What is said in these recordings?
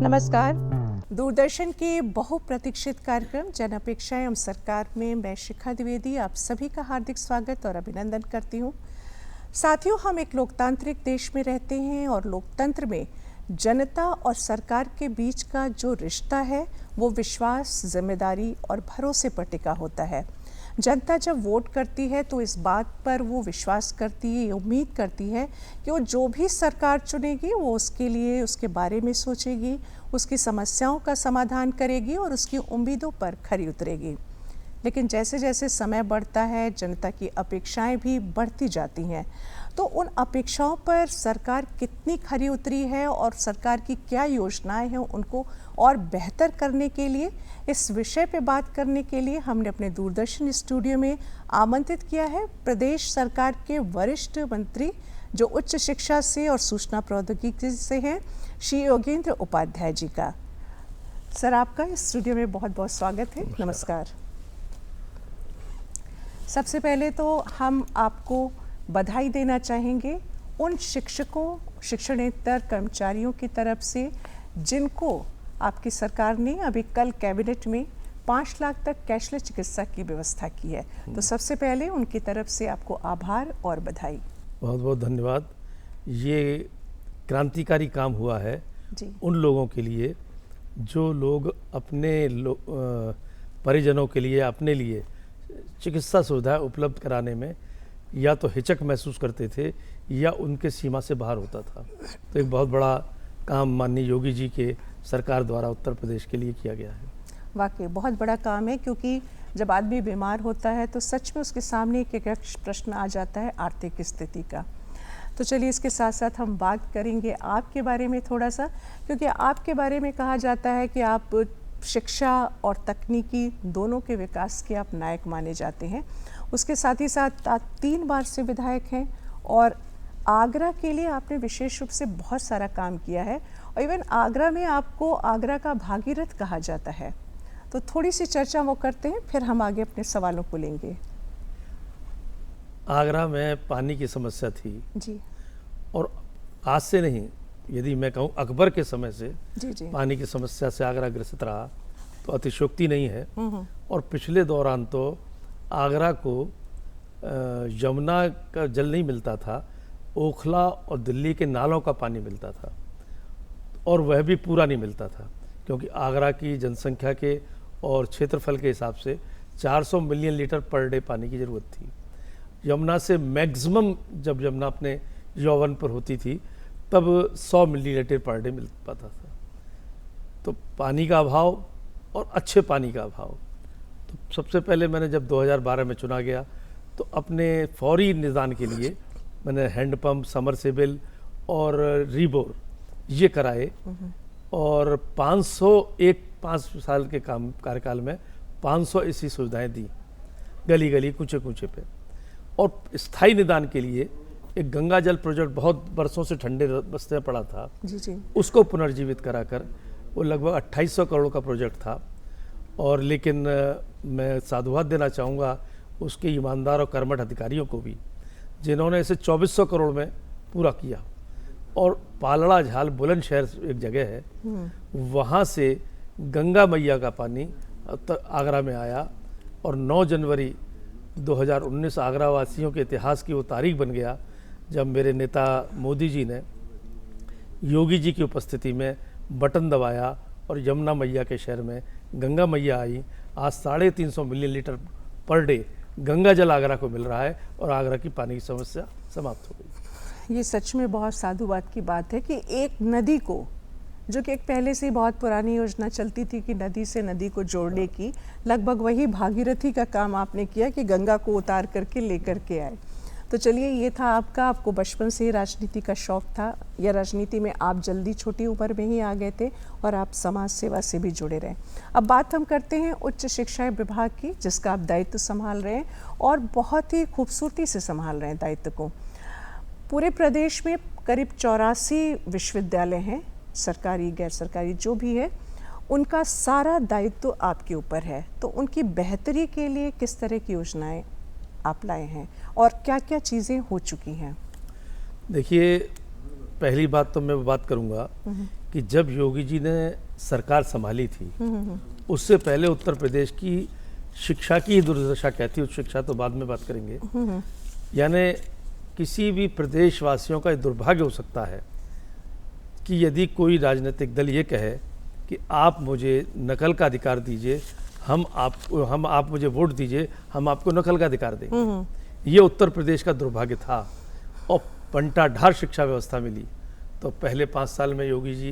नमस्कार। दूरदर्शन के बहुप्रतीक्षित कार्यक्रम जन अपेक्षा एवं सरकार में मैं शिखा द्विवेदी आप सभी का हार्दिक स्वागत और अभिनंदन करती हूँ। साथियों, हम एक लोकतांत्रिक देश में रहते हैं और लोकतंत्र में जनता और सरकार के बीच का जो रिश्ता है वो विश्वास, जिम्मेदारी और भरोसे पर टिका होता है। जनता जब वोट करती है तो इस बात पर वो विश्वास करती है, उम्मीद करती है कि वो जो भी सरकार चुनेगी वो उसके लिए, उसके बारे में सोचेगी, उसकी समस्याओं का समाधान करेगी और उसकी उम्मीदों पर खरी उतरेगी। लेकिन जैसे जैसे समय बढ़ता है, जनता की अपेक्षाएं भी बढ़ती जाती हैं। तो उन अपेक्षाओं पर सरकार कितनी खरी उतरी है और सरकार की क्या योजनाएं हैं, उनको और बेहतर करने के लिए, इस विषय पे बात करने के लिए हमने अपने दूरदर्शन स्टूडियो में आमंत्रित किया है प्रदेश सरकार के वरिष्ठ मंत्री जो उच्च शिक्षा से और सूचना प्रौद्योगिकी से हैं, श्री योगेंद्र उपाध्याय जी का। सर, आपका इस स्टूडियो में बहुत बहुत स्वागत है। नमस्कार। सबसे पहले तो हम आपको बधाई देना चाहेंगे उन शिक्षकों, शिक्षणेतर कर्मचारियों की तरफ से जिनको आपकी सरकार ने अभी कल कैबिनेट में 5 लाख तक कैशलेस चिकित्सा की व्यवस्था की है। तो सबसे पहले उनकी तरफ से आपको आभार और बधाई। बहुत बहुत धन्यवाद। ये क्रांतिकारी काम हुआ है जी। उन लोगों के लिए जो लोग अपने परिजनों के लिए, अपने लिए चिकित्सा सुविधा उपलब्ध कराने में या तो हिचक महसूस करते थे या उनके सीमा से बाहर होता था। तो एक बहुत बड़ा काम माननीय योगी जी के सरकार द्वारा उत्तर प्रदेश के लिए किया गया है। वाकई बहुत बड़ा काम है, क्योंकि जब आदमी बीमार होता है तो सच में उसके सामने एक प्रश्न आ जाता है आर्थिक स्थिति का। तो चलिए, इसके साथ साथ हम बात करेंगे आपके बारे में थोड़ा सा, क्योंकि आपके बारे में कहा जाता है कि आप शिक्षा और तकनीकी दोनों के विकास के आप नायक माने जाते हैं। उसके साथ ही साथ आप 3 बार से विधायक हैं और आगरा के लिए आपने विशेष रूप से बहुत सारा काम किया है और इवन आगरा में आपको आगरा का भागीरथ कहा जाता है। तो थोड़ी सी चर्चा वो करते हैं, फिर हम आगे अपने सवालों को लेंगे। आगरा में पानी की समस्या थी जी। और आज से नहीं, यदि मैं कहूँ अकबर के समय से जी। पानी की समस्या से आगरा ग्रसित रहा तो अतिशयोक्ति नहीं है। और पिछले दौरान तो आगरा को यमुना का जल नहीं मिलता था, ओखला और दिल्ली के नालों का पानी मिलता था और वह भी पूरा नहीं मिलता था, क्योंकि आगरा की जनसंख्या के और क्षेत्रफल के हिसाब से 400 मिलियन लीटर पर डे पानी की ज़रूरत थी। यमुना से मैक्सिमम जब यमुना अपने यौवन पर होती थी तब 100 मिलीलीटर पर डे मिल पाता था। तो पानी का अभाव और अच्छे पानी का अभाव। तो सबसे पहले मैंने जब 2012 में चुना गया तो अपने फौरी निदान के लिए मैंने हैंडपम्प, समरसेबल और रीबोर ये कराए और 5 साल के कार्यकाल में 500 ऐसी सुविधाएं दी गली गली, कूचे कूचे पे। और स्थायी निदान के लिए एक गंगा जल प्रोजेक्ट बहुत बरसों से ठंडे बस्ते में पड़ा था। जी। उसको पुनर्जीवित कराकर वो लगभग 2800 करोड़ का प्रोजेक्ट था। और लेकिन मैं साधुवाद देना चाहूँगा उसके ईमानदार और कर्मठ अधिकारियों को भी, जिन्होंने इसे 2400 करोड़ में पूरा किया। और पालड़ा झाल बुलंदशहर एक जगह है, वहाँ से गंगा मैया का पानी आगरा में आया और 9 जनवरी 2019 आगरा वासियों के इतिहास की वो तारीख बन गया जब मेरे नेता मोदी जी ने योगी जी की उपस्थिति में बटन दबाया और यमुना मैया के शहर में गंगा मैया आई। आज 350 million litre per day Ganga जल आगरा को मिल रहा है और आगरा की पानी की समस्या समाप्त हो गई। ये सच में बहुत साधुवाद की बात है कि एक नदी को, जो कि एक पहले से ही बहुत पुरानी योजना चलती थी कि नदी से नदी को जोड़ने की, लगभग वही भागीरथी का काम आपने किया कि गंगा को उतार करके लेकर के आए। तो चलिए, ये था आपको बचपन से ही राजनीति का शौक था या राजनीति में आप जल्दी छोटी उम्र में ही आ गए थे और आप समाज सेवा से भी जुड़े रहे। अब बात हम करते हैं उच्च शिक्षा विभाग की, जिसका आप दायित्व संभाल रहे हैं और बहुत ही खूबसूरती से संभाल रहे हैं दायित्व को। पूरे प्रदेश में करीब 84 विश्वविद्यालय हैं, सरकारी गैर सरकारी जो भी है, उनका सारा दायित्व आपके ऊपर है। तो उनकी बेहतरी के लिए किस तरह की योजनाएं आप लाए हैं और क्या क्या चीज़ें हो चुकी हैं? देखिए, पहली बात तो मैं बात करूंगा कि जब योगी जी ने सरकार संभाली थी उससे पहले उत्तर प्रदेश की शिक्षा की दुर्दशा क्या थी, उस शिक्षा तो बाद में बात करेंगे। यानी किसी भी प्रदेशवासियों का दुर्भाग्य हो सकता है कि यदि कोई राजनीतिक दल ये कहे कि आप मुझे नकल का अधिकार दीजिए, आप मुझे वोट दीजिए, हम आपको नकल का अधिकार देंगे। ये उत्तर प्रदेश का दुर्भाग्य था और पंटाढार शिक्षा व्यवस्था मिली। तो पहले 5 साल में योगी जी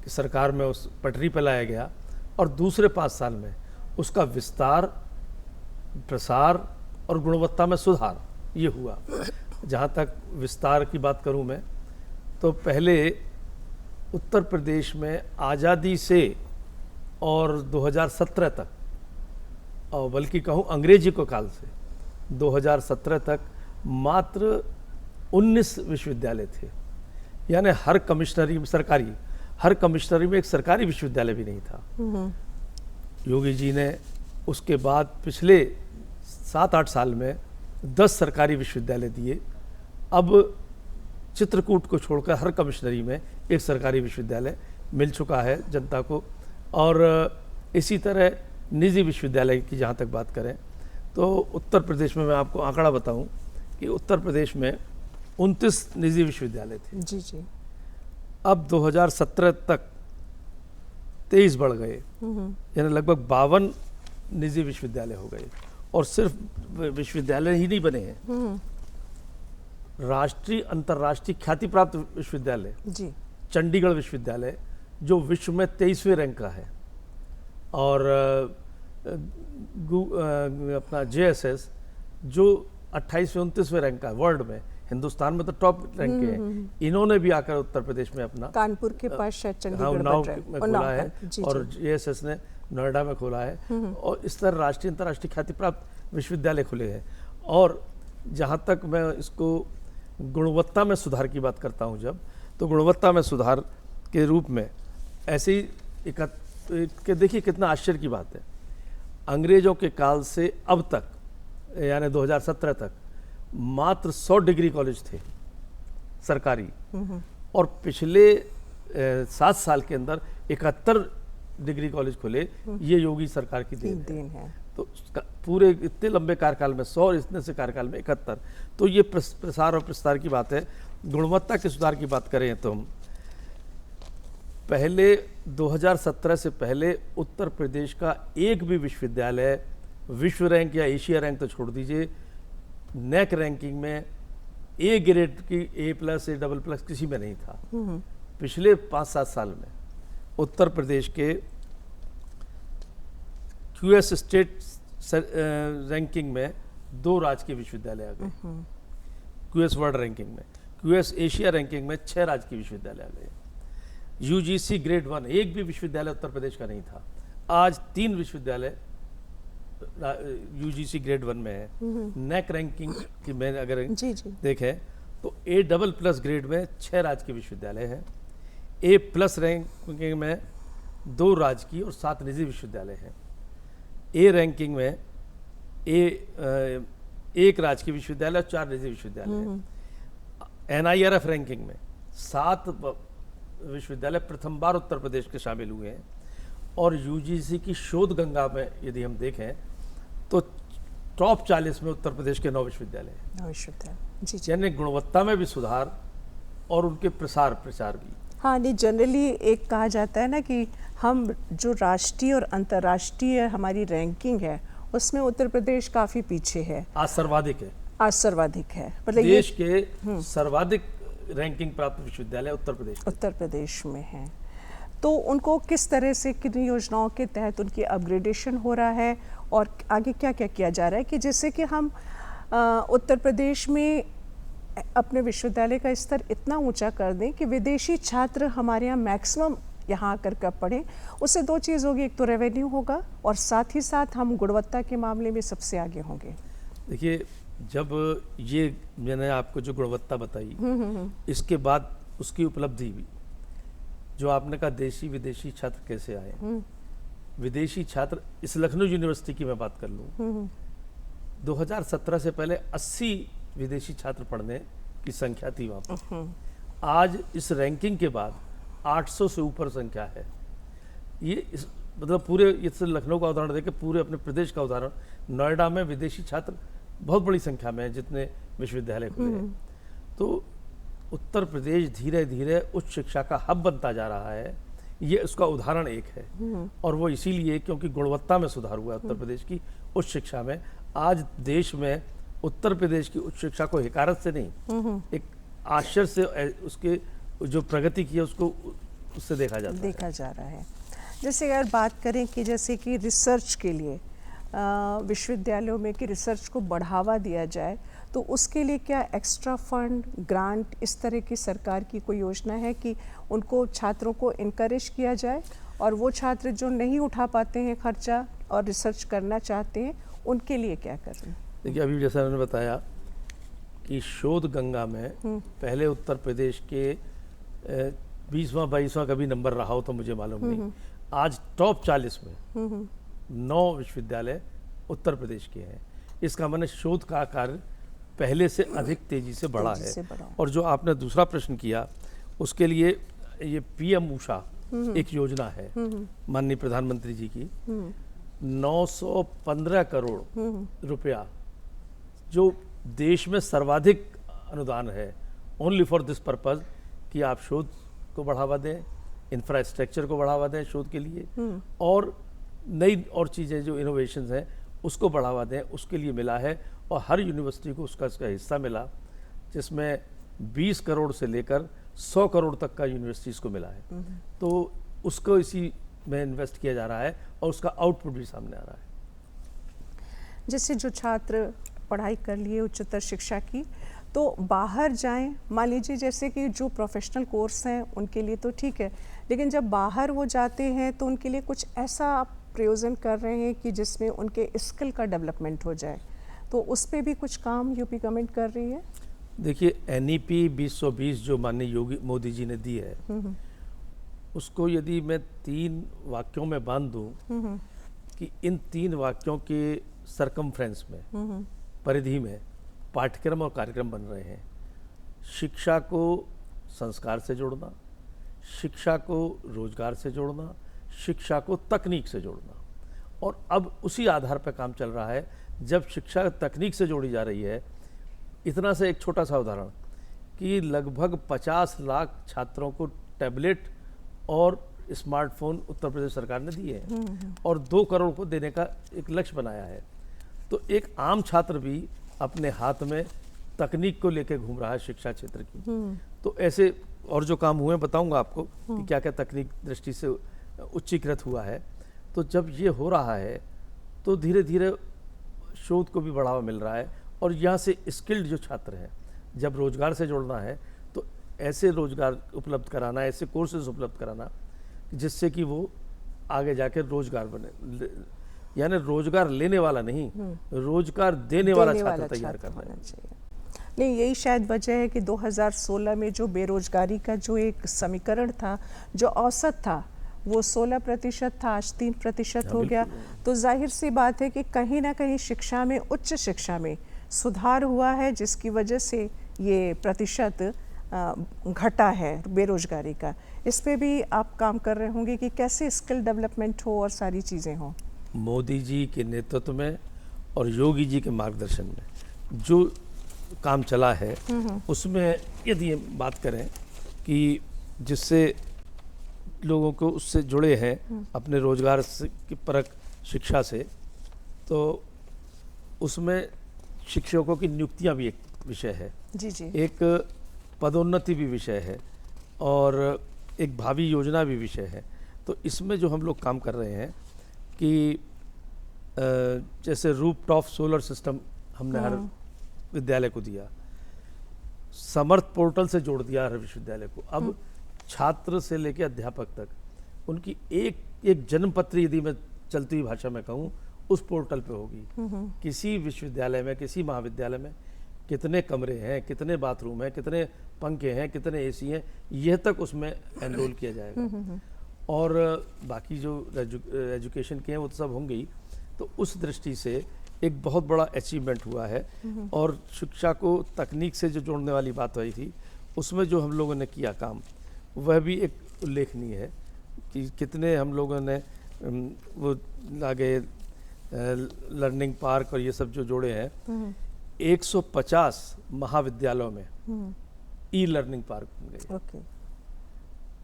की सरकार में उस पटरी पर लाया गया और दूसरे 5 साल में उसका विस्तार, प्रसार और गुणवत्ता में सुधार ये हुआ। जहाँ तक विस्तार की बात करूँ मैं, तो पहले उत्तर प्रदेश में आज़ादी से और 2017 तक, और बल्कि कहूँ अंग्रेजी को काल से 2017 तक मात्र 19 विश्वविद्यालय थे। यानी हर कमिश्नरी में एक सरकारी विश्वविद्यालय भी नहीं था। योगी जी ने उसके बाद पिछले 7-8 साल में 10 सरकारी विश्वविद्यालय दिए। अब चित्रकूट को छोड़कर हर कमिश्नरी में एक सरकारी विश्वविद्यालय मिल चुका है जनता को। और इसी तरह निजी विश्वविद्यालय की जहाँ तक बात करें तो उत्तर प्रदेश में मैं आपको आंकड़ा बताऊं कि उत्तर प्रदेश में 29 निजी विश्वविद्यालय थे। जी जी। अब 2017 तक 23 बढ़ गए, यानी लगभग 52 निजी विश्वविद्यालय हो गए। और सिर्फ विश्वविद्यालय ही नहीं बने हैं, राष्ट्रीय अंतर्राष्ट्रीय ख्याति प्राप्त विश्वविद्यालय जी, चंडीगढ़ विश्वविद्यालय जो विश्व में 23वें रैंक का है, और अपना JSS जो 28वें 29वें रैंक का है वर्ल्ड में। हिंदुस्तान में तो टॉप रैंक के हैं। इन्होंने भी आकर उत्तर प्रदेश में अपना कानपुर के पास शायद चंडीगढ़ उन्नाव बन रहा है। में खोला है, जी, और जी। JSS ने नोएडा में खोला है। और इस तरह राष्ट्रीय अंतर्राष्ट्रीय ख्याति प्राप्त विश्वविद्यालय खुले हैं। और जहाँ तक मैं इसको गुणवत्ता में सुधार की बात करता हूँ जब, तो गुणवत्ता में सुधार के रूप में ऐसे ही कि देखिए कितना आश्चर्य की बात है, अंग्रेजों के काल से अब तक यानी 2017 तक मात्र 100 डिग्री कॉलेज थे सरकारी, और पिछले 7 साल के अंदर 71 डिग्री कॉलेज खुले। ये योगी सरकार की देन है। तो पूरे इतने लंबे कार्यकाल में 100, इतने से कार्यकाल में 71। तो ये प्रसार और प्रसार की बात है। गुणवत्ता के सुधार की बात करें तो हम पहले 2017 से पहले उत्तर प्रदेश का एक भी विश्वविद्यालय विश्व रैंक या एशिया रैंक तो छोड़ दीजिए, नेक रैंकिंग में A ग्रेड की A+, A++ किसी में नहीं था। पिछले 5-7 साल में उत्तर प्रदेश के QS स्टेट रैंकिंग में 2 राजकीय विश्वविद्यालय आ गए, QS वर्ल्ड रैंकिंग में, QS एशिया रैंकिंग में 6 राजकीय विश्वविद्यालय आ गए। UGC ग्रेड 1 एक भी विश्वविद्यालय उत्तर प्रदेश का नहीं था, आज 3 विश्वविद्यालय UGC ग्रेड 1 में है। नेक रैंकिंग की मैं अगर देखें तो A++ ग्रेड में 6 राजकीय विश्वविद्यालय हैं। A+ रैंकिंग में 2 राजकीय और 7 निजी विश्वविद्यालय हैं। A रैंकिंग में एक राजकीय विश्वविद्यालय और 4 निजी विश्वविद्यालय हैं। NIRF रैंकिंग में 7 विश्वविद्यालय प्रथम बार उत्तर प्रदेश के शामिल हुए हैं। और UGC की शोध गंगा में यदि हम देखें तो टॉप 40 में उत्तर प्रदेश के 9 विश्वविद्यालय हैं। यानी गुणवत्ता में भी सुधार और उनके प्रसार भी। हाँ, नहीं, जनरली एक कहा जाता है ना कि हम जो राष्ट्रीय और अंतर्राष्ट्रीय हमारी रैंकिंग है उसमें उत्तर प्रदेश काफ़ी पीछे है, आज सर्वाधिक है। मतलब देश के सर्वाधिक रैंकिंग प्राप्त विश्वविद्यालय उत्तर प्रदेश में है। तो उनको किस तरह से किन योजनाओं के तहत उनकी अपग्रेडेशन हो रहा है और आगे क्या क्या किया जा रहा है कि जिससे कि हम उत्तर प्रदेश में अपने विश्वविद्यालय का स्तर इतना ऊंचा कर दें कि विदेशी छात्र हमारे यहाँ मैक्सिमम यहाँ आकर कर पढ़ें। उससे 2 चीज़ होगी, एक तो रेवेन्यू होगा और साथ ही साथ हम गुणवत्ता के मामले में सबसे आगे होंगे। देखिए, जब ये मैंने आपको जो गुणवत्ता बताई, इसके बाद उसकी उपलब्धि भी, जो आपने कहा देशी विदेशी छात्र कैसे आए। विदेशी छात्र, इस लखनऊ यूनिवर्सिटी की मैं बात कर लूँ, 2017 से पहले 80 विदेशी छात्र पढ़ने की संख्या थी वहाँ पर। आज इस रैंकिंग के बाद 800 से ऊपर संख्या है। ये मतलब पूरे इससे लखनऊ का उदाहरण देके पूरे अपने प्रदेश का उदाहरण, नोएडा में विदेशी छात्र बहुत बड़ी संख्या में है जितने विश्वविद्यालय खुले हैं। तो उत्तर प्रदेश धीरे धीरे उच्च शिक्षा का हब बनता जा रहा है, ये उसका उदाहरण एक है। और वो इसीलिए क्योंकि गुणवत्ता में सुधार हुआ है उत्तर प्रदेश की उच्च शिक्षा में। आज देश में उत्तर प्रदेश की उच्च शिक्षा को हिकारत से नहीं, एक आश्चर्य से उसके जो प्रगति की है उसको उससे देखा जा रहा है। जैसे अगर बात करें कि जैसे कि रिसर्च के लिए विश्वविद्यालयों में कि रिसर्च को बढ़ावा दिया जाए, तो उसके लिए क्या एक्स्ट्रा फंड, ग्रांट, इस तरह की सरकार की कोई योजना है कि उनको छात्रों को इनकरेज किया जाए, और वो छात्र जो नहीं उठा पाते हैं खर्चा और रिसर्च करना चाहते हैं उनके लिए क्या कर रहे हैं? देखिए, अभी जैसा मैंने बताया कि शोध गंगा में पहले उत्तर प्रदेश के 20वां 22वां कभी नंबर रहा हो तो मुझे मालूम नहीं, आज टॉप 40 में 9 विश्वविद्यालय उत्तर प्रदेश के हैं। इसका माने शोध का कार्य पहले से अधिक तेजी से बढ़ा है। और जो आपने दूसरा प्रश्न किया, उसके लिए ये PM उषा एक योजना है माननीय प्रधानमंत्री जी की, 915 करोड़ रुपया जो देश में सर्वाधिक अनुदान है ओनली फॉर दिस पर्पज कि आप शोध को बढ़ावा दें, इंफ्रास्ट्रक्चर को बढ़ावा दें शोध के लिए, और नई और चीज़ें जो इनोवेशंस हैं उसको बढ़ावा दें, उसके लिए मिला है। और हर यूनिवर्सिटी को उसका हिस्सा मिला, जिसमें 20 करोड़ से लेकर 100 करोड़ तक का यूनिवर्सिटीज़ को मिला है। तो उसको इसी में इन्वेस्ट किया जा रहा है और उसका आउटपुट भी सामने आ रहा है। जैसे जो छात्र पढ़ाई कर लिए उच्चतर शिक्षा की, तो बाहर जाएं, मान लीजिए जैसे कि जो प्रोफेशनल कोर्स हैं उनके लिए तो ठीक है, लेकिन जब बाहर वो जाते हैं तो उनके लिए कुछ ऐसा आप प्रयोजन कर रहे हैं कि जिसमें उनके स्किल का डेवलपमेंट हो जाए, तो उस पर भी कुछ काम यूपी गवर्नमेंट कर रही है? देखिए, NEP 2020 जो माननीय योगी मोदी जी ने दी है, उसको यदि मैं 3 वाक्यों में बांध दूं कि इन 3 वाक्यों के सरकमफ्रेंस में, परिधि में पाठ्यक्रम और कार्यक्रम बन रहे हैं। शिक्षा को संस्कार से जोड़ना, शिक्षा को रोजगार से जोड़ना, शिक्षा को तकनीक से जोड़ना। और अब उसी आधार पर काम चल रहा है। जब शिक्षा तकनीक से जोड़ी जा रही है, इतना सा एक छोटा सा उदाहरण कि लगभग 50 लाख छात्रों को टैबलेट और स्मार्टफोन उत्तर प्रदेश सरकार ने दिए हैं और 2 करोड़ को देने का एक लक्ष्य बनाया है। तो एक आम छात्र भी अपने हाथ में तकनीक को लेकर घूम रहा है शिक्षा क्षेत्र की। तो ऐसे और जो काम हुए बताऊंगा आपको कि क्या क्या तकनीक दृष्टि से उच्चीकृत हुआ है। तो जब ये हो रहा है तो धीरे धीरे शोध को भी बढ़ावा मिल रहा है। और यहाँ से स्किल्ड जो छात्र हैं, जब रोजगार से जोड़ना है तो ऐसे रोजगार उपलब्ध कराना, ऐसे कोर्सेज उपलब्ध कराना जिससे कि वो आगे जाकर रोजगार बने, यानी रोजगार लेने वाला नहीं, रोजगार देने वाला छात्र तैयार करना चाहिए। नहीं, यही शायद वजह है कि 2016 में जो बेरोजगारी का जो एक समीकरण था, जो औसत था वो 16% था, आज 3% हो गया। तो जाहिर सी बात है कि कहीं ना कहीं शिक्षा में, उच्च शिक्षा में सुधार हुआ है, जिसकी वजह से ये प्रतिशत घटा है बेरोजगारी का। इस पे भी आप काम कर रहे होंगे कि कैसे स्किल डेवलपमेंट हो और सारी चीज़ें हों। मोदी जी के नेतृत्व में और योगी जी के मार्गदर्शन में जो काम चला है, उसमें यदि बात करें कि जिससे लोगों को उससे जुड़े हैं अपने रोजगार की परक शिक्षा से, तो उसमें शिक्षकों की नियुक्तियां भी एक विषय है, एक पदोन्नति भी विषय है और एक भावी योजना भी विषय है। तो इसमें जो हम लोग काम कर रहे हैं कि जैसे रूफटॉप सोलर सिस्टम हमने हर विद्यालय को दिया, समर्थ पोर्टल से जोड़ दिया हर विश्वविद्यालय को। अब छात्र से लेकर अध्यापक तक उनकी एक जन्मपत्री यदि मैं चलती हुई भाषा में कहूँ उस पोर्टल पे होगी। किसी विश्वविद्यालय में, किसी महाविद्यालय में कितने कमरे हैं, कितने बाथरूम हैं, कितने पंखे हैं, कितने AC हैं, यह तक उसमें एनरोल किया जाएगा। और बाकी जो एजुकेशन के हैं वो तो सब होंगे ही। तो उस दृष्टि से एक बहुत बड़ा अचीवमेंट हुआ है। और शिक्षा को तकनीक से जो जोड़ने वाली बात हुई थी, उसमें जो हम लोगों ने किया काम, वह भी एक उल्लेखनीय है कि कितने हम लोगों ने वो आगे लर्निंग पार्क और ये सब जो जोड़े हैं। 150 महाविद्यालयों में ई लर्निंग पार्क बन गए। ओके।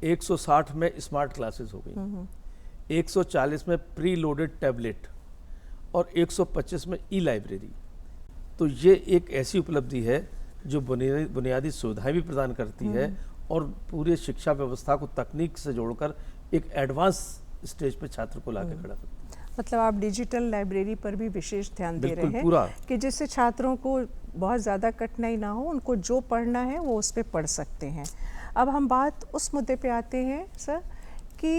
160 में स्मार्ट क्लासेस हो गई, 140 में प्री लोडेड टैबलेट और 125 में ई लाइब्रेरी। तो ये एक ऐसी उपलब्धि है जो बुनियादी सुविधाएं भी प्रदान करती है और पूरे शिक्षा व्यवस्था को तकनीक से जोड़कर एक एडवांस स्टेज पे छात्र को लाकर खड़ा करती है। मतलब आप डिजिटल लाइब्रेरी पर भी विशेष ध्यान दे रहे बिल्कुल हैं पूरा। कि जिससे छात्रों को बहुत ज़्यादा कठिनाई ना हो, उनको जो पढ़ना है वो उस पर पढ़ सकते हैं। अब हम बात उस मुद्दे पे आते हैं सर कि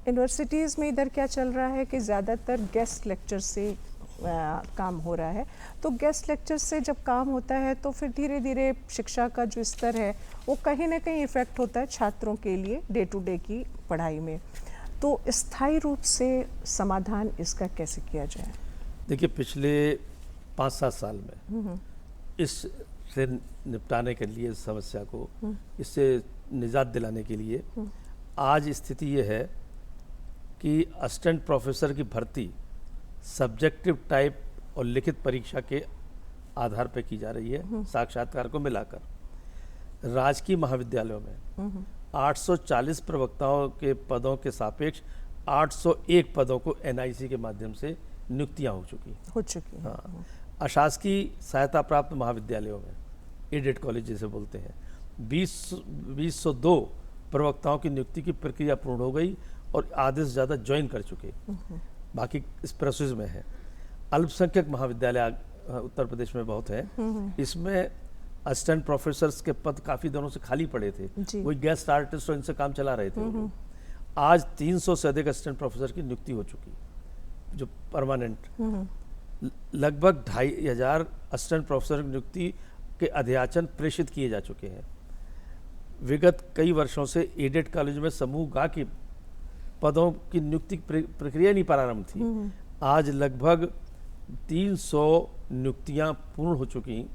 यूनिवर्सिटीज़ में इधर क्या चल रहा है कि ज़्यादातर गेस्ट लेक्चर से काम हो रहा है। तो गेस्ट लेक्चर से जब काम होता है तो फिर धीरे धीरे शिक्षा का जो स्तर है वो कहीं ना कहीं इफ़ेक्ट होता है छात्रों के लिए डे टू डे की पढ़ाई में। तो स्थायी रूप से समाधान इसका कैसे किया जाए? देखिए, पिछले 5-7 साल में इससे निपटाने के लिए, इस समस्या को, इससे निजात दिलाने के लिए आज स्थिति ये है कि असिस्टेंट प्रोफेसर की भर्ती सब्जेक्टिव टाइप और लिखित परीक्षा के आधार पर की जा रही है, साक्षात्कार को मिलाकर। राजकीय महाविद्यालयों में 840 प्रवक्ताओं के पदों के सापेक्ष 801 पदों को एनआईसी के माध्यम से नियुक्तियां हो चुकी हैं। हाँ। अशासकीय सहायता प्राप्त महाविद्यालयों में, एडेड कॉलेज जिसे बोलते हैं, 202 प्रवक्ताओं की नियुक्ति की प्रक्रिया पूर्ण हो गई और आधे से ज़्यादा ज्वाइन कर चुके, बाकी इस प्रोसेस में है। अल्पसंख्यक महाविद्यालय उत्तर प्रदेश में बहुत है, इसमें असिस्टेंट प्रोफेसर्स के पद काफ़ी दिनों से खाली पड़े थे, वही गेस्ट आर्टिस्ट और इनसे काम चला रहे थे। आज 300 से अधिक असिस्टेंट प्रोफेसर की नियुक्ति हो चुकी, जो परमानेंट। लगभग 2500 असिस्टेंट प्रोफेसर की नियुक्ति के अध्याचन प्रेषित किए जा चुके हैं। विगत कई वर्षों से एडेड कॉलेज में समूह गा के पदों की नियुक्ति प्रक्रिया नहीं प्रारंभ थी। आज लगभग 300 नियुक्तियां पूर्ण हो चुकी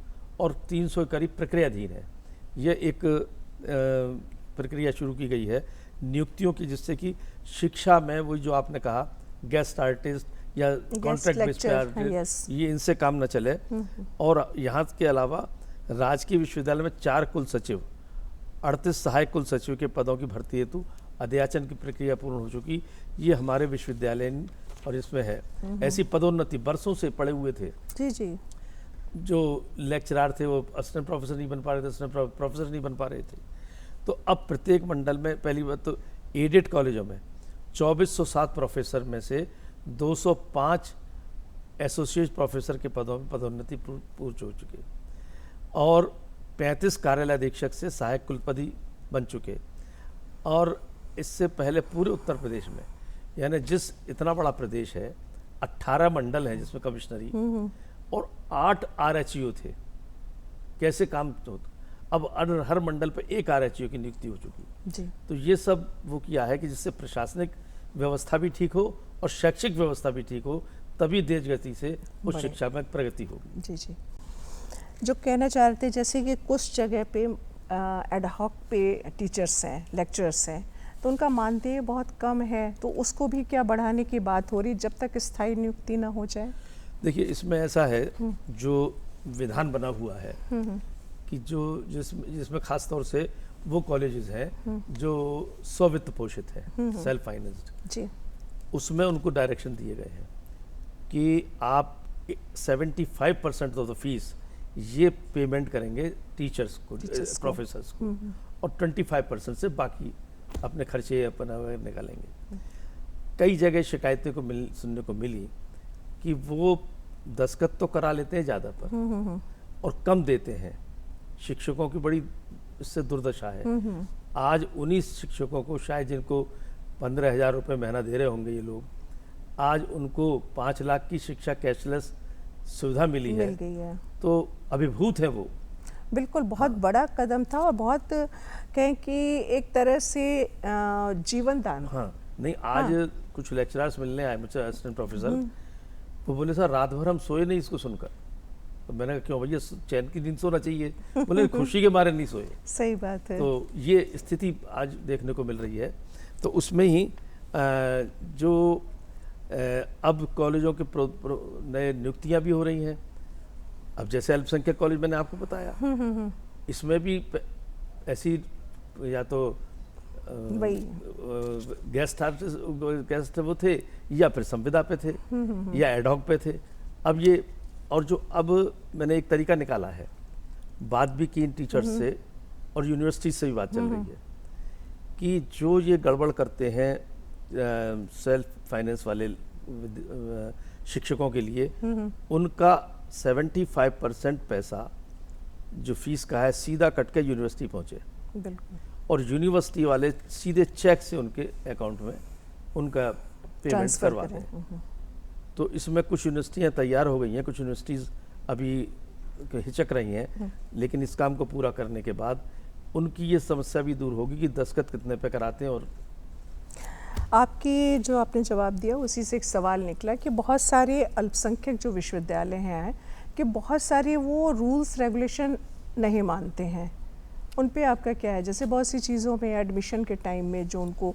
और 300 करीब प्रक्रियाधीन है। यह एक प्रक्रिया शुरू की गई है नियुक्तियों की, जिससे कि शिक्षा में वही जो आपने कहा गेस्ट आर्टिस्ट या कॉन्ट्रैक्ट बेस्ड आर्टिस्ट, ये इनसे काम न चले। और यहाँ के अलावा राजकीय विश्वविद्यालय में 4 कुल सचिव, 38 सहायक कुल सचिव के पदों की भर्ती हेतु अध्याचन की प्रक्रिया पूर्ण हो चुकी। ये हमारे विश्वविद्यालय और इसमें है। ऐसी पदोन्नति वर्षों से पड़े हुए थे। जी। जो लेक्चरार थे वो असिस्टेंट प्रोफेसर नहीं बन पा रहे थे, असिस्टेंट प्रोफेसर नहीं बन पा रहे थे। तो अब प्रत्येक मंडल में, पहली बात तो एडेड कॉलेजों में 2407 प्रोफेसर में से 205 एसोसिएट प्रोफेसर के पदों में पदोन्नति पूर्ण हो चुके और 35 कार्यालय अधीक्षक से सहायक कुलपति बन चुके। और इससे पहले पूरे उत्तर प्रदेश में, यानी जिस इतना बड़ा प्रदेश है, 18 मंडल हैं जिसमें कमिश्नरी और 8 आरएचयू थे। कैसे काम होता, अब हर मंडल पर 1 आरएचयू की नियुक्ति हो चुकी जी। तो ये सब वो किया है कि जिससे प्रशासनिक व्यवस्था भी ठीक हो और शैक्षिक व्यवस्था भी ठीक हो, तभी तेज गति से उस शिक्षा में प्रगति होगी। जी जी। जो कहना चाह रहे थे, जैसे कि कुछ जगह पे एडहॉक पे टीचर्स हैं, लेक्चरर्स हैं, तो उनका मानदेय बहुत कम है, तो उसको भी क्या बढ़ाने की बात हो रही जब तक स्थायी नियुक्ति ना हो जाए? देखिए, इसमें ऐसा है, जो विधान बना हुआ है कि जो जिसमें खास तौर से वो कॉलेजेस हैं जो स्ववित्त पोषित है, सेल्फ फाइनेंस्ड जी, उसमें उनको डायरेक्शन दिए गए हैं कि आप 75% ऑफ द फीस ये पेमेंट करेंगे टीचर्स को, प्रोफेसर्स को, और 25% से बाकी अपने खर्चे अपना निकालेंगे। कई जगह शिकायतें को सुनने को मिली कि वो दस्तखत तो करा लेते हैं ज़्यादा पर और कम देते हैं। शिक्षकों की बड़ी इससे दुर्दशा है। आज 19 शिक्षकों को, शायद जिनको 15,000 रुपये महीना दे रहे होंगे ये लोग, आज उनको 5 लाख की शिक्षा कैशलेस सुविधा मिल गई है। तो अभिभूत है वो। बिल्कुल, बहुत बड़ा कदम था और बहुत कहें कि एक तरह से जीवन दान। हाँ, नहीं, आज कुछ लेक्चरर्स मिलने आए मुझसे, असिस्टेंट प्रोफेसर, वो बोले सर रात भर हम सोए नहीं इसको सुनकर। तो मैंने कहा क्यों भैया, चैन की नींद सोना चाहिए। बोले खुशी के मारे नहीं सोए। सही बात है। तो ये स्थिति आज देखने को मिल रही है। तो उसमें ही जो अब कॉलेजों के नए नियुक्तियां भी हो रही हैं। अब जैसे अल्पसंख्यक कॉलेज मैंने आपको बताया, इसमें भी ऐसी या तो गेस्ट वो थे या फिर संविदा पे थे या एडहॉक पे थे। अब ये और जो अब मैंने एक तरीका निकाला है, बात भी की इन टीचर्स से और यूनिवर्सिटी से भी बात चल रही है कि जो ये गड़बड़ करते हैं सेल्फ फाइनेंस वाले शिक्षकों के लिए, उनका 75% पैसा जो फीस का है सीधा कट के यूनिवर्सिटी पहुंचे। बिल्कुल। और यूनिवर्सिटी वाले सीधे चेक से उनके अकाउंट में उनका पेमेंट करवा दें। तो इसमें कुछ यूनिवर्सिटियां तैयार हो गई हैं, कुछ यूनिवर्सिटीज़ अभी हिचक रही हैं, लेकिन इस काम को पूरा करने के बाद उनकी ये समस्या भी दूर होगी कि दस्तखत कितने पे कराते हैं। और आपके जो आपने जवाब दिया उसी से एक सवाल निकला कि बहुत सारे अल्पसंख्यक जो विश्वविद्यालय हैं कि बहुत सारे वो रूल्स रेगुलेशन नहीं मानते हैं, उन पे आपका क्या है? जैसे बहुत सी चीज़ों में एडमिशन के टाइम में जो उनको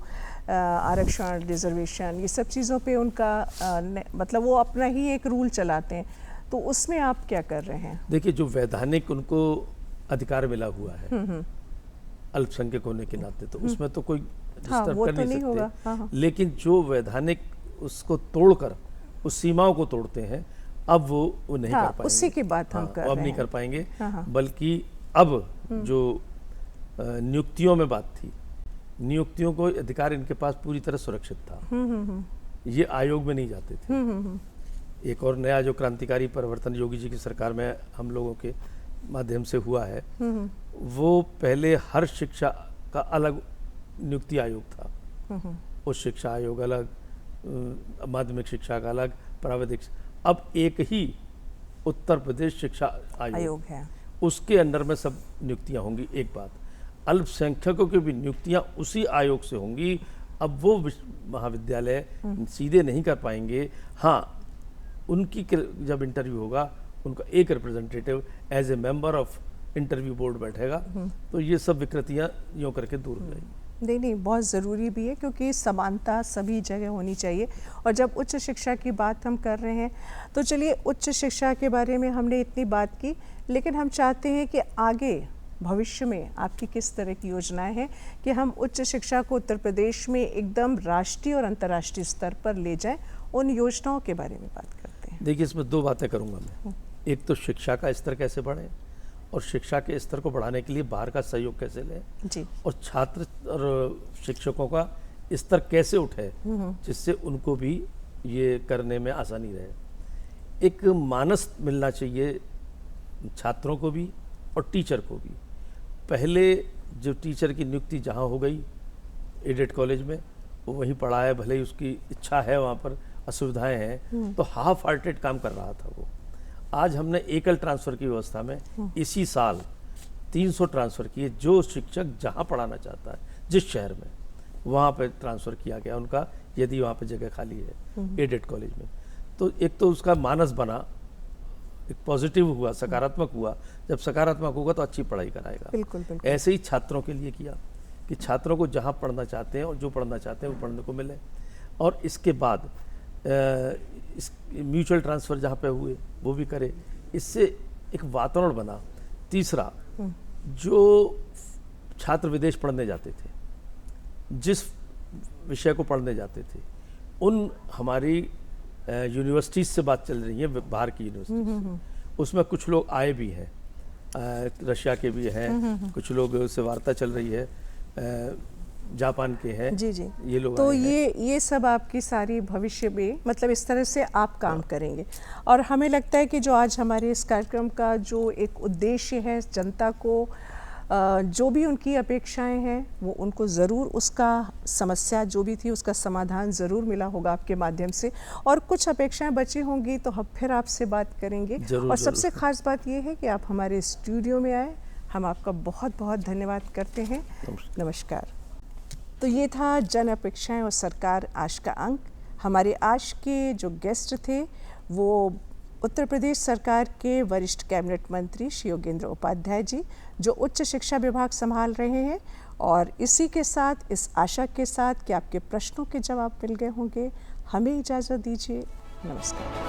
आरक्षण, रिजर्वेशन, ये सब चीज़ों पे उनका मतलब वो अपना ही एक रूल चलाते हैं, तो उसमें आप क्या कर रहे हैं? देखिए, जो वैधानिक उनको अधिकार मिला हुआ है अल्पसंख्यक होने के नाते, तो उसमें तो कोई डिस्टर्ब कर नहीं सकते। हाँ। लेकिन जो वैधानिक उसको तोड़कर उस सीमाओं को तोड़ते हैं, अब वो नहीं कर पाएंगे। उसी की बात हम कर रहे हैं। अब नहीं कर पाएंगे। बल्कि अब जो नियुक्तियों में बात थी, नियुक्तियों को अधिकार इनके पास पूरी तरह सुरक्षित था। ये आयोग में नहीं जाते थे। एक और नया जो क्रांतिकारी परिवर्तन योगी जी की सरकार में हम लोगों के माध्यम से हुआ है, वो पहले हर शिक्षा का अलग नियुक्ति आयोग था। उस शिक्षा आयोग अलग, माध्यमिक शिक्षा का अलग, प्राविधिक। अब एक ही उत्तर प्रदेश शिक्षा आयोग है, उसके अंडर में सब नियुक्तियां होंगी। एक बात, अल्पसंख्यकों की भी नियुक्तियां उसी आयोग से होंगी। अब वो महाविद्यालय सीधे नहीं कर पाएंगे। हाँ, उनकी जब इंटरव्यू होगा, उनका एक representative as a member of interview board बैठेगा, तो ये सब विकृतियां यूँ करके दूर हो जाएंगी। नहीं, बहुत ज़रूरी भी है क्योंकि समानता सभी जगह होनी चाहिए। और जब उच्च शिक्षा की बात हम कर रहे हैं, तो चलिए उच्च शिक्षा के बारे में हमने इतनी बात की, लेकिन हम चाहते हैं कि आगे भविष्य में आपकी किस तरह की योजनाएं हैं कि हम उच्च शिक्षा को उत्तर प्रदेश में एकदम राष्ट्रीय और अंतर्राष्ट्रीय स्तर पर ले जाएं। उन योजनाओं के बारे में बात करते हैं। देखिए, इसमें दो बातें करूंगा मैं। एक तो शिक्षा का स्तर कैसे बढ़े और शिक्षा के स्तर को बढ़ाने के लिए बाहर का सहयोग कैसे लें जी, और छात्र और शिक्षकों का स्तर कैसे उठे जिससे उनको भी ये करने में आसानी रहे। एक मानस मिलना चाहिए छात्रों को भी और टीचर को भी। पहले जो टीचर की नियुक्ति जहाँ हो गई एडेड कॉलेज में, वो वहीं पढ़ा है, भले ही उसकी इच्छा है, वहाँ पर असुविधाएं हैं, तो हाफ हार्टेड काम कर रहा था वो। आज हमने एकल ट्रांसफ़र की व्यवस्था में इसी साल 300 ट्रांसफ़र किए। जो शिक्षक जहाँ पढ़ाना चाहता है, जिस शहर में, वहाँ पर ट्रांसफ़र किया गया उनका, यदि वहाँ पर जगह खाली है एडेड कॉलेज में। तो एक तो उसका मानस बना, एक पॉजिटिव हुआ, सकारात्मक हुआ। जब सकारात्मक होगा तो अच्छी पढ़ाई कराएगा। बिल्कुल। ऐसे ही छात्रों के लिए किया कि छात्रों को जहाँ पढ़ना चाहते हैं और जो पढ़ना चाहते हैं वो पढ़ने को मिले। और इसके बाद म्यूचुअल ट्रांसफ़र जहाँ पे हुए वो भी करे। इससे एक वातावरण बना। तीसरा, जो छात्र विदेश पढ़ने जाते थे, जिस विषय को पढ़ने जाते थे, उन हमारी यूनिवर्सिटीज़ से बात चल रही है, बाहर की यूनिवर्सिटी, उसमें कुछ लोग आए भी हैं, रशिया के भी हैं, कुछ लोग से वार्ता चल रही है, जापान के हैं। जी, ये लोग तो ये सब आपकी सारी भविष्य में मतलब इस तरह से आप काम करेंगे। और हमें लगता है कि जो आज हमारे इस कार्यक्रम का जो एक उद्देश्य है, जनता को जो भी उनकी अपेक्षाएं हैं वो उनको ज़रूर, उसका समस्या जो भी थी उसका समाधान ज़रूर मिला होगा आपके माध्यम से। और कुछ अपेक्षाएं बची होंगी तो हम फिर आपसे बात करेंगे। और सबसे ख़ास बात ये है कि आप हमारे स्टूडियो में आए, हम आपका बहुत बहुत धन्यवाद करते हैं। नमस्कार। तो ये था जन अपेक्षाएं और सरकार आज का अंक। हमारे आज के जो गेस्ट थे वो उत्तर प्रदेश सरकार के वरिष्ठ कैबिनेट मंत्री श्री योगेंद्र उपाध्याय जी, जो उच्च शिक्षा विभाग संभाल रहे हैं। और इसी के साथ, इस आशा के साथ कि आपके प्रश्नों के जवाब मिल गए होंगे, हमें इजाज़त दीजिए। नमस्कार।